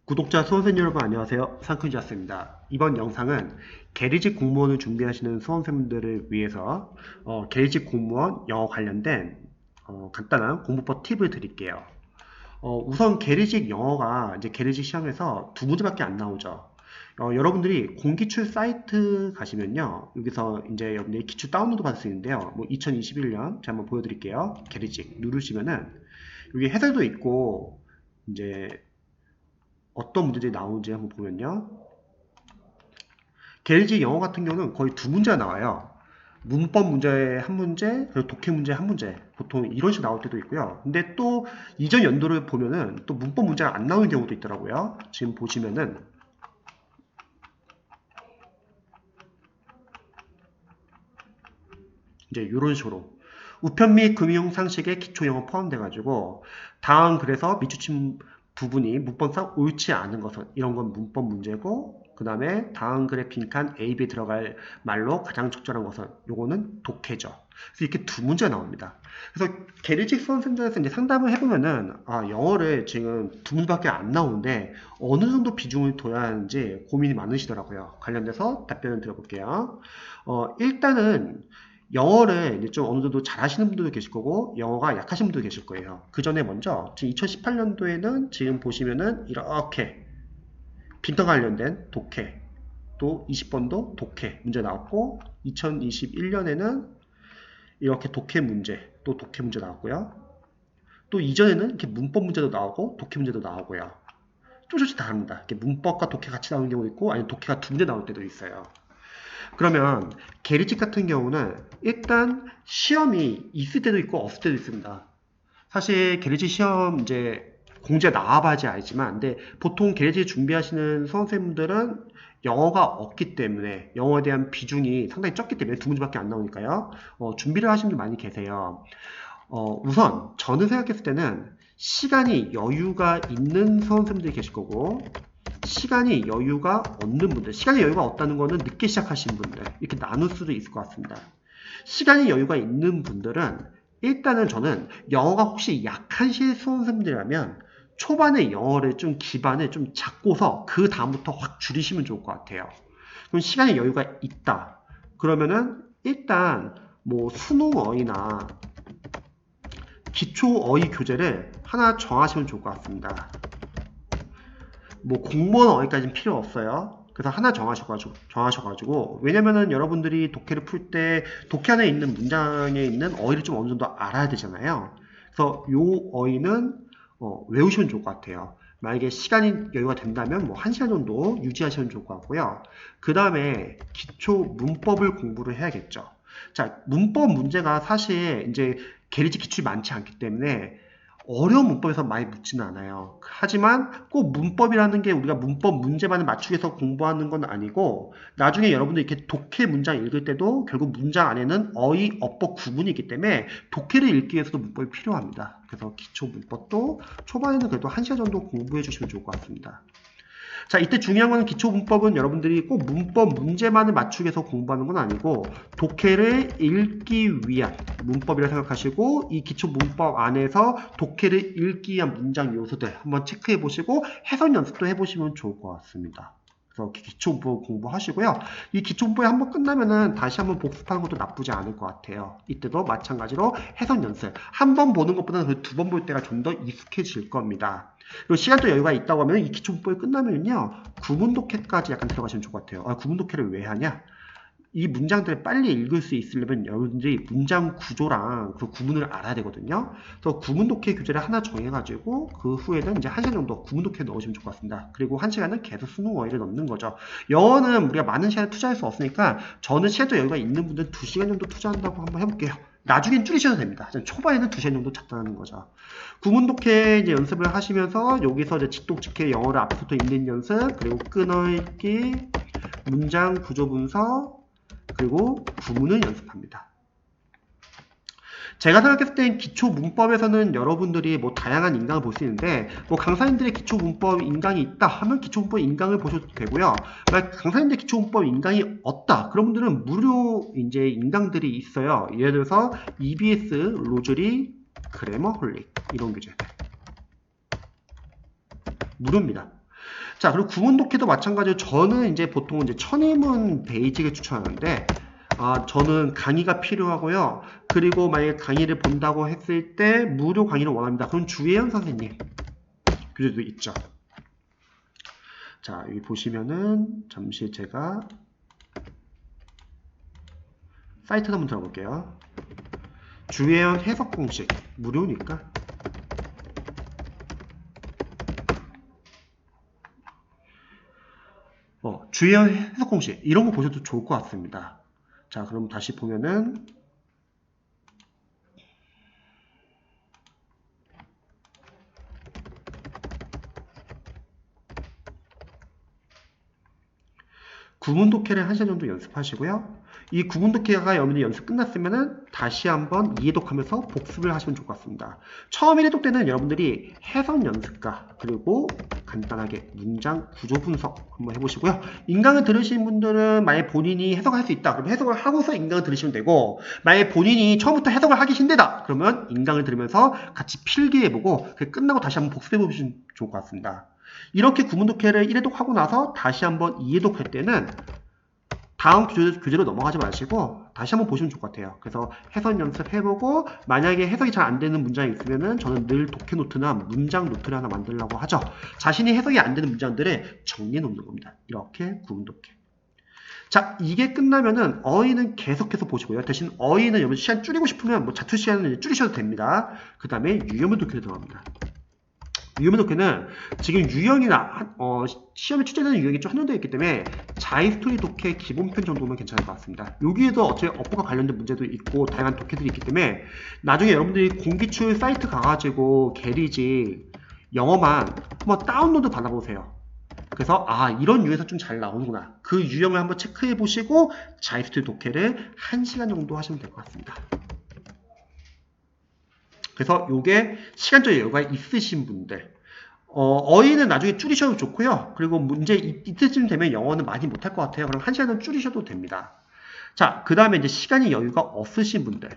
구독자 수험생 여러분 안녕하세요. 상큼지였습니다. 이번 영상은 계리직 공무원을 준비하시는 수험생분들을 위해서 계리직 공무원 영어 관련된 간단한 공부법 팁을 드릴게요. 우선 계리직 영어가 이제 계리직 시험에서 두 문제밖에 안 나오죠. 여러분들이 공기출 사이트 가시면요. 여기서 이제 여러분들이 기출 다운로드 받을 수 있는데요. 2021년 제가 한번 보여드릴게요. 계리직 누르시면은 여기 해설도 있고 이제 어떤 문제들이 나오는지 한번 보면요. 계리직 영어 같은 경우는 거의 두 문제가 나와요. 문법 문제 한 문제, 그리고 독해 문제 한 문제. 보통 이런 식으로 나올 때도 있고요. 근데 또 이전 연도를 보면은 또 문법 문제가 안 나오는 경우도 있더라고요. 지금 보시면은 이제 이런 식으로 우편 및 금융 상식의 기초 영어 포함돼가지고 다음 글에서 미추침 부분이 문법상 옳지 않은 것은 이런 건 문법 문제고 그 다음에 다음 글의 빈칸 A, B에 들어갈 말로 가장 적절한 것은 요거는 독해죠. 그래서 이렇게 두 문제가 나옵니다. 그래서 계리직 수험생들에서 이제 상담을 해보면은 영어를 지금 두 문제밖에 안 나오는데 어느 정도 비중을 둬야 하는지 고민이 많으시더라고요. 관련돼서 답변을 드려볼게요. 일단은 영어를 이제 좀 어느 정도 잘하시는 분들도 계실 거고 영어가 약하신 분들도 계실 거예요. 그 전에 먼저 지금 2018년도에는 지금 보시면은 이렇게 빈터 관련된 독해 또 20번도 독해 문제 나왔고 2021년에는 이렇게 독해 문제 또 독해 문제 나왔고요. 또 이전에는 이렇게 문법 문제도 나오고 독해 문제도 나오고요. 조금씩 다릅니다. 이렇게 문법과 독해 같이 나오는 경우도 있고 아니면 독해가 두 문제 나올 때도 있어요. 그러면 계리직 같은 경우는 일단 시험이 있을 때도 있고 없을 때도 있습니다. 사실 계리직 시험 이제 공지가 나와봐야지 알지만 근데 보통 계리직 준비하시는 수험생분들은 영어가 없기 때문에 영어에 대한 비중이 상당히 적기 때문에 두 문제밖에 안 나오니까요. 준비를 하시는 분 많이 계세요. 우선 저는 생각했을 때는 시간이 여유가 있는 수험생분들이 계실 거고 시간이 여유가 없는 분들, 시간이 여유가 없다는 거는 늦게 시작하신 분들 이렇게 나눌 수도 있을 것 같습니다. 시간이 여유가 있는 분들은 일단은 저는 영어가 혹시 약한 수험생들이라면 초반에 영어를 좀 기반을 좀 잡고서 그 다음부터 확 줄이시면 좋을 것 같아요. 그럼 시간이 여유가 있다. 그러면은 일단 뭐 수능어휘나 기초어휘 교재를 하나 정하시면 좋을 것 같습니다. 뭐 공무원 어휘까지는 필요 없어요. 그래서 하나 정하셔가지고 왜냐면은 여러분들이 독해를 풀 때 독해 안에 있는 문장에 있는 어휘를 좀 어느 정도 알아야 되잖아요. 그래서 요 어휘는 외우시면 좋을 것 같아요. 만약에 시간이 여유가 된다면 뭐 1시간 정도 유지하시면 좋을 것 같고요. 그 다음에 기초 문법을 공부를 해야겠죠. 자, 문법 문제가 사실 이제 계리직 기출이 많지 않기 때문에 어려운 문법에서 많이 묻지는 않아요. 하지만 꼭 문법이라는 게 우리가 문법 문제만을 맞추기 위해서 공부하는 건 아니고 나중에 여러분들 이렇게 독해 문장 읽을 때도 결국 문장 안에는 어휘, 어법 구분이 있기 때문에 독해를 읽기 위해서도 문법이 필요합니다. 그래서 기초 문법도 초반에는 그래도 1시간 정도 공부해 주시면 좋을 것 같습니다. 자, 이때 중요한 거는 기초 문법은 여러분들이 꼭 문법 문제만을 맞추기 위해서 공부하는 건 아니고 독해를 읽기 위한 문법이라 생각하시고 이 기초 문법 안에서 독해를 읽기 위한 문장 요소들 한번 체크해 보시고 해석 연습도 해보시면 좋을 것 같습니다. 그래서 기초 문법 공부하시고요. 이 기초 문법이 한번 끝나면은 다시 한번 복습하는 것도 나쁘지 않을 것 같아요. 이때도 마찬가지로 해석 연습 한 번 보는 것보다는 두 번 볼 때가 좀 더 익숙해질 겁니다. 그리고 시간도 여유가 있다고 하면 이 기초문법이 끝나면요 구문 독해까지 약간 들어가시면 좋을 것 같아요. 구문 독해를 왜 하냐? 이 문장들을 빨리 읽을 수 있으려면 여러분들이 문장 구조랑 그 구문을 알아야 되거든요. 그래서 구문 독해 교재를 하나 정해가지고 그 후에는 이제 1시간 정도 구문 독해 넣으시면 좋을 것 같습니다. 그리고 1시간은 계속 수능 어휘를 넣는 거죠. 영어는 우리가 많은 시간을 투자할 수 없으니까 저는 시간적 여유가 있는 분들은 2시간 정도 투자한다고 한번 해볼게요. 나중엔 줄이셔도 됩니다. 초반에는 2시간 정도 잡다는 거죠. 구문 독해 이제 연습을 하시면서 여기서 이제 직독직해 영어를 앞서부터 읽는 연습, 그리고 끊어읽기, 문장 구조 분석, 그리고 구문을 연습합니다. 제가 생각했을 땐 기초 문법에서는 여러분들이 뭐 다양한 인강을 볼 수 있는데 뭐 강사님들의 기초 문법 인강이 있다 하면 기초 문법 인강을 보셔도 되고요. 만약 강사님들 기초 문법 인강이 없다 그런 분들은 무료 이제 인강들이 있어요. 예를 들어서 EBS 로즈리 그래머홀릭 이런 교재 무료입니다. 자, 그리고 구문 독해도 마찬가지로 저는 이제 보통 이제 천인문 베이직을 추천하는데, 저는 강의가 필요하고요. 그리고 만약에 강의를 본다고 했을 때 무료 강의를 원합니다. 그럼 주혜연 선생님 교재도 있죠. 자, 여기 보시면은 잠시 제가 사이트 한번 들어볼게요. 주혜연 해석 공식 무료니까. 주혜연 해석 공식 이런 거 보셔도 좋을 것 같습니다. 자, 그럼 다시 보면은 구문 독해를 1시간 정도 연습하시고요. 이 구문 독해가 여러분들 연습 끝났으면은 다시 한번 이해독하면서 복습을 하시면 좋을 것 같습니다. 처음 1회독 때는 여러분들이 해석 연습과 그리고 간단하게 문장 구조 분석 한번 해보시고요. 인강을 들으신 분들은 만약 본인이 해석할 수 있다. 그럼 해석을 하고서 인강을 들으시면 되고, 만약 본인이 처음부터 해석을 하기 힘들다. 그러면 인강을 들으면서 같이 필기해보고 끝나고 다시 한번 복습해보시면 좋을 것 같습니다. 이렇게 구문 독해를 1회독 하고 나서 다시 한번 2회독 할 때는 다음 교재로 넘어가지 마시고 다시 한번 보시면 좋을 것 같아요. 그래서 해석 연습해보고 만약에 해석이 잘 안 되는 문장이 있으면은 저는 늘 독해 노트나 문장 노트를 하나 만들려고 하죠. 자신이 해석이 안 되는 문장들을 정리해 놓는 겁니다. 이렇게 구문 독해. 자, 이게 끝나면은 어휘는 계속해서 보시고요. 대신 어휘는 여러분 시간 줄이고 싶으면 뭐 자투 시간을 줄이셔도 됩니다. 그 다음에 유형문 독해로 들어갑니다. 유형문 독해는 지금 유형이나 시험에 출제되는 유형이 좀 한정되어 있기 때문에 자이스토리 독해 기본편 정도면 괜찮을 것 같습니다. 여기에도 어차피 어법과 관련된 문제도 있고 다양한 독해들이 있기 때문에 나중에 여러분들이 공기출 사이트 가가지고 게리지 영어만 한번 다운로드 받아보세요. 그래서 이런 유형에서 좀 잘 나오는구나. 그 유형을 한번 체크해 보시고 자이스토리 독해를 1시간 정도 하시면 될 것 같습니다. 그래서 요게 시간적 여유가 있으신 분들, 어휘는 나중에 줄이셔도 좋고요. 그리고 문제 이때쯤 되면 영어는 많이 못할 것 같아요. 그럼 1시간은 줄이셔도 됩니다. 자, 그 다음에 이제 시간이 여유가 없으신 분들,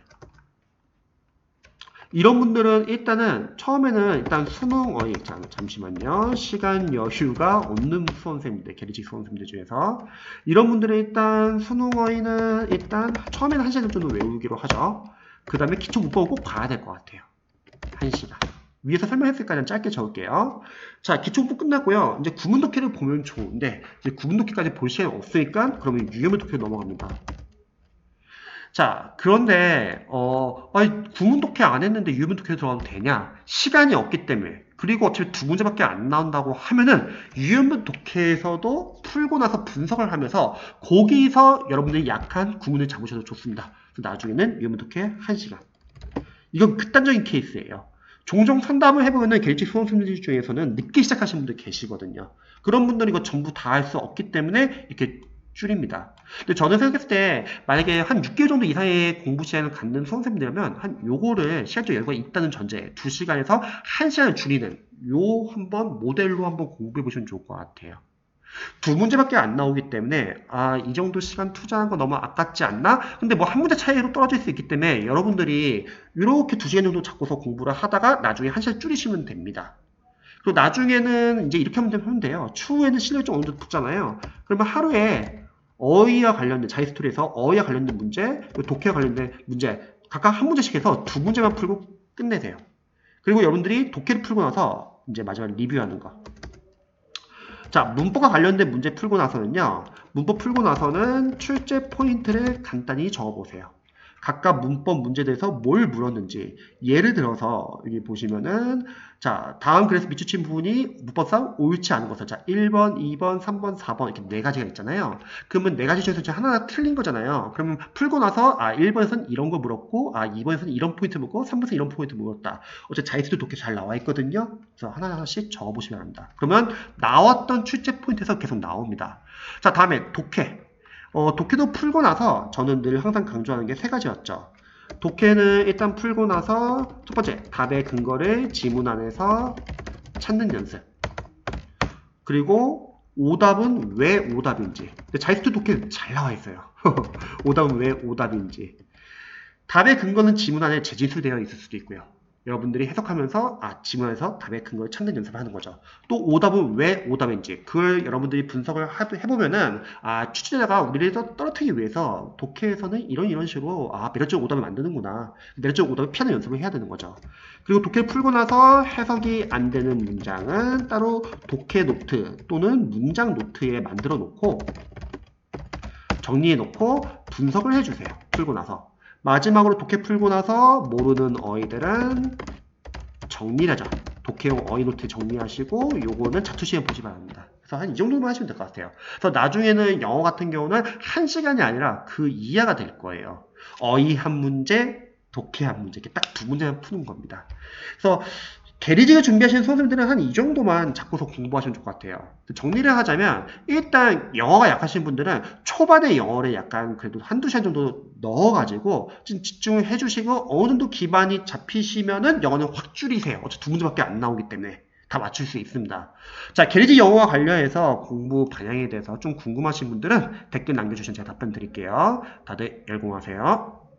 이런 분들은 일단은 처음에는 일단 수능 어휘, 잠시만요. 시간 여유가 없는 수험생들, 계리직 수험생들 중에서 이런 분들은 일단 수능 어휘는 일단 처음에는 1시간 정도 외우기로 하죠. 그 다음에 기초 문법을 꼭 봐야 될 것 같아요. 1시간. 위에서 설명했으니까 짧게 적을게요. 자, 기초문법 끝났고요. 이제 구문 독해를 보면 좋은데 이제 구문 독해까지 볼 시간이 없으니까 그러면 유형문 독해로 넘어갑니다. 자, 그런데 구문 독해 안 했는데 유형문 독해로 들어가도 되냐? 시간이 없기 때문에. 그리고 어차피 2문제밖에 안 나온다고 하면은 유형문 독해에서도 풀고 나서 분석을 하면서 거기서 여러분들이 약한 구문을 잡으셔도 좋습니다. 그래서 나중에는 유형문 독해 1시간. 이건 극단적인 케이스예요. 종종 상담을 해보면은 계리직 수험생들 중에서는 늦게 시작하시는 분들 계시거든요. 그런 분들은 이거 전부 다 할 수 없기 때문에 이렇게 줄입니다. 근데 저는 생각했을 때 만약에 한 6개월 정도 이상의 공부 시간을 갖는 수험생들이라면 한 요거를 시간적 여유가 있다는 전제 2시간에서 1시간을 줄이는 요 한번 모델로 한번 공부해 보시면 좋을 것 같아요. 2문제밖에 안 나오기 때문에 이 정도 시간 투자한 거 너무 아깝지 않나? 근데 뭐 한 문제 차이로 떨어질 수 있기 때문에 여러분들이 이렇게 2시간 정도 잡고서 공부를 하다가 나중에 1시간 줄이시면 됩니다. 그리고 나중에는 이제 이렇게 하면 돼요. 추후에는 실력이 좀 어느 정도 붙잖아요. 그러면 하루에 어휘와 관련된 자이스토리에서 어휘와 관련된 문제, 독해와 관련된 문제 각각 한 문제씩 해서 2문제만 풀고 끝내세요. 그리고 여러분들이 독해를 풀고 나서 이제 마지막 리뷰하는 거. 자, 문법과 관련된 문제 풀고 나서는요. 문법 풀고 나서는 출제 포인트를 간단히 적어보세요. 각각 문법 문제들에서 뭘 물었는지 예를 들어서 여기 보시면은 자, 다음 그래서 밑줄친 부분이 문법상 옳지 않은 것을 자, 1번, 2번, 3번, 4번 이렇게 4가지가 있잖아요. 그러면 4가지 중에서 하나 틀린 거잖아요. 그러면 풀고 나서 1번에서는 이런 거 물었고 2번에서는 이런 포인트 물었고 3번에서는 이런 포인트 물었다. 어차피 자이스도 독해 잘 나와 있거든요. 그래서 하나하나씩 적어보시면 합니다. 그러면 나왔던 출제 포인트에서 계속 나옵니다. 자, 다음에 독해. 독해도 풀고 나서 저는 늘 항상 강조하는 게 3가지였죠. 독해는 일단 풀고 나서 첫 번째, 답의 근거를 지문 안에서 찾는 연습. 그리고 오답은 왜 오답인지. 근데 자이스트 독해 잘 나와 있어요. 오답은 왜 오답인지. 답의 근거는 지문 안에 재진술되어 있을 수도 있고요. 여러분들이 해석하면서 지문에서 답의 근거를 찾는 연습을 하는 거죠. 또 오답은 왜 오답인지 그걸 여러분들이 분석을 해보면은 취재자가 우리를 떨어뜨리기 위해서 독해에서는 이런 식으로 매력적 오답을 만드는구나. 매력적 오답을 피하는 연습을 해야 되는 거죠. 그리고 독해를 풀고 나서 해석이 안 되는 문장은 따로 독해 노트 또는 문장 노트에 만들어 놓고 정리해 놓고 분석을 해주세요. 풀고 나서. 마지막으로 독해 풀고 나서 모르는 어휘들은 정리를 하죠. 독해용 어휘 노트 정리하시고 요거는 자투시험 보시 바랍니다. 그래서 한 이 정도만 하시면 될 것 같아요. 그래서 나중에는 영어 같은 경우는 1시간이 아니라 그 이하가 될 거예요. 어휘 한 문제, 독해 한 문제 이렇게 딱 두 문제만 푸는 겁니다. 그래서 계리직을 준비하시는 선생님들은 한 이 정도만 잡고서 공부하시면 좋을 것 같아요. 정리를 하자면 일단 영어가 약하신 분들은 초반에 영어를 약간 그래도 한두 시간 정도 넣어가지고 좀 집중을 해주시고 어느 정도 기반이 잡히시면은 영어는 확 줄이세요. 어차피 두 문제밖에 안 나오기 때문에 다 맞출 수 있습니다. 자, 계리직 영어와 관련해서 공부 방향에 대해서 좀 궁금하신 분들은 댓글 남겨주시면 제가 답변 드릴게요. 다들 열공하세요.